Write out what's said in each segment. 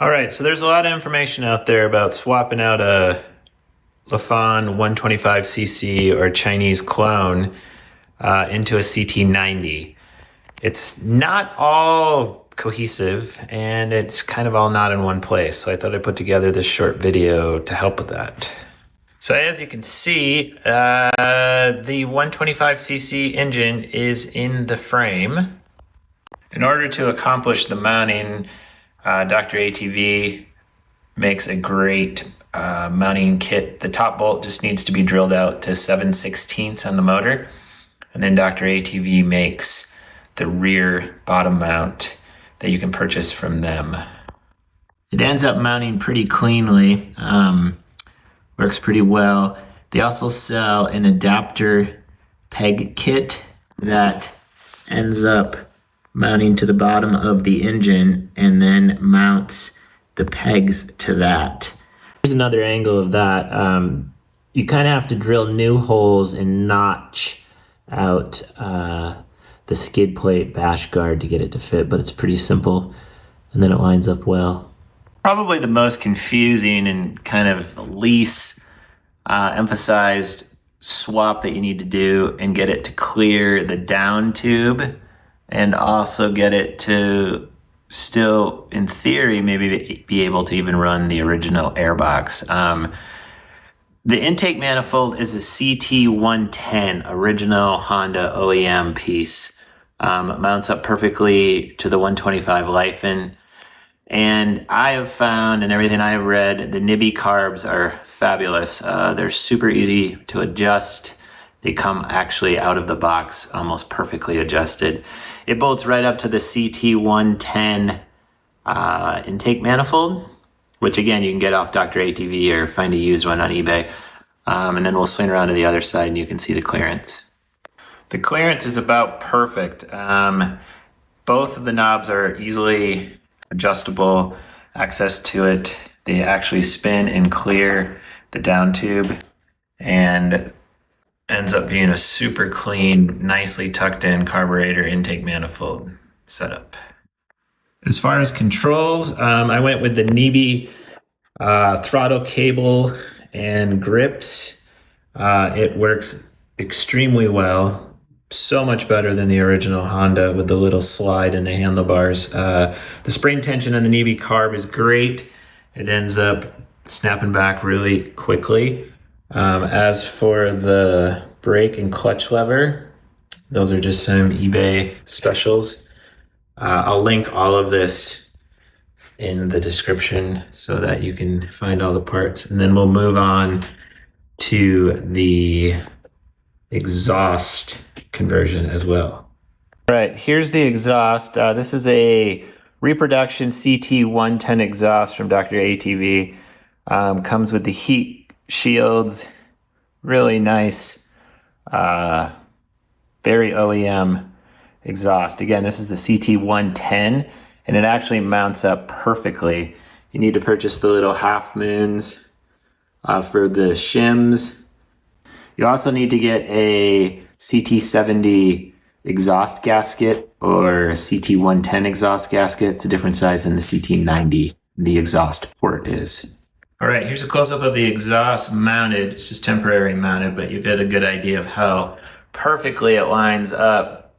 All right, so there's a lot of information out there about swapping out a Lifan 125cc or Chinese clone into a CT90. It's not all cohesive and it's kind of all not in one place. So I thought I'd put together this short video to help with that. So as you can see, the 125cc engine is in the frame. In order to accomplish the mounting, Dr. ATV makes a great mounting kit. The top bolt just needs to be drilled out to 7/16 on the motor. And then Dr. ATV makes the rear bottom mount that you can purchase from them. It ends up mounting pretty cleanly. Works pretty well. They also sell an adapter peg kit that ends up mounting to the bottom of the engine and then mounts the pegs to that. Here's another angle of that. You kind of have to drill new holes and notch out the skid plate bash guard to get it to fit, but it's pretty simple and then it lines up well. Probably the most confusing and kind of least emphasized swap that you need to do and get it to clear the down tube and also get it to still, in theory, maybe be able to even run the original airbox. The intake manifold is a CT110 original Honda OEM piece. It mounts up perfectly to the 125 Lifan. And I have found, and everything I have read, the nibby carbs are fabulous. They're super easy to adjust. They come actually out of the box almost perfectly adjusted. It bolts right up to the CT110 intake manifold, which again, you can get off Dr. ATV or find a used one on eBay. And then we'll swing around to the other side and you can see the clearance. The clearance is about perfect. Both of the knobs are easily adjustable, access to it. They actually spin and clear the down tube and ends up being a super clean, nicely tucked in carburetor intake manifold setup. As far as controls, I went with the Nibi throttle cable and grips. It works extremely well. So much better than the original Honda with the little slide in the handlebars. The spring tension on the Nibi carb is great. It ends up snapping back really quickly. As for the brake and clutch lever, those are just some eBay specials. I'll link all of this in the description so that you can find all the parts. And then we'll move on to the exhaust conversion as well. All right, here's the exhaust. This is a reproduction CT110 exhaust from Dr. ATV. Comes with the heat shields, really nice, very OEM exhaust. Again, this is the CT110 and it actually mounts up perfectly. You need to purchase the little half moons for the shims. You also need to get a CT70 exhaust gasket or CT110 exhaust gasket. It's a different size than the CT90, the exhaust port is. All right, here's a close-up of the exhaust mounted. It's just temporary mounted, but you get a good idea of how perfectly it lines up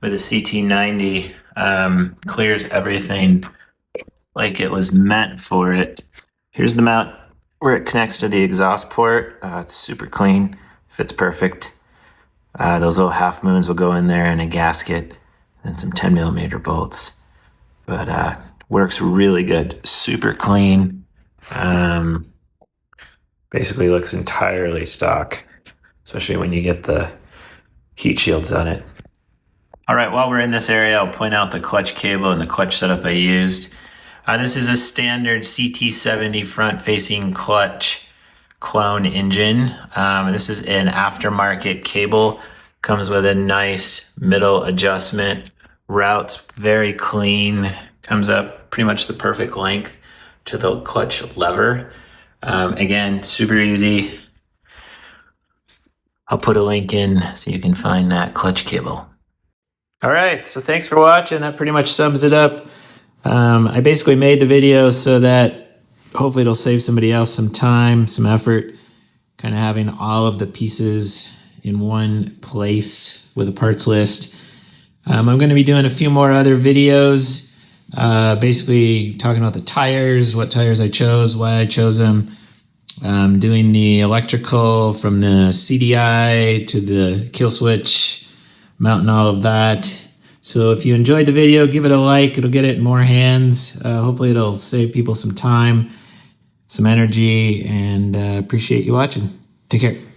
with the CT90. Clears everything like it was meant for it. Here's the mount where it connects to the exhaust port. It's super clean, fits perfect. Those little half moons will go in there in a gasket and some 10mm bolts. But works really good, super clean. Basically looks entirely stock, especially when you get the heat shields on it. All right, while we're in this area, I'll point out the clutch cable and the clutch setup I used. This is a standard CT70 front-facing clutch clone engine. This is an aftermarket cable. Comes with a nice middle adjustment. Routes very clean. Comes up pretty much the perfect length to the clutch lever. Again, super easy. I'll put a link in so you can find that clutch cable. All right, so thanks for watching. That pretty much sums it up. I basically made the video so that hopefully it'll save somebody else some time, some effort, kind of having all of the pieces in one place with a parts list. I'm going to be doing a few more other videos, basically talking about the tires, what tires I chose, why I chose them, doing the electrical from the CDI to the kill switch, mounting all of that. So if you enjoyed the video, give it a like. It'll get it in more hands. Hopefully it'll save people some time, some energy, and appreciate you watching. Take care.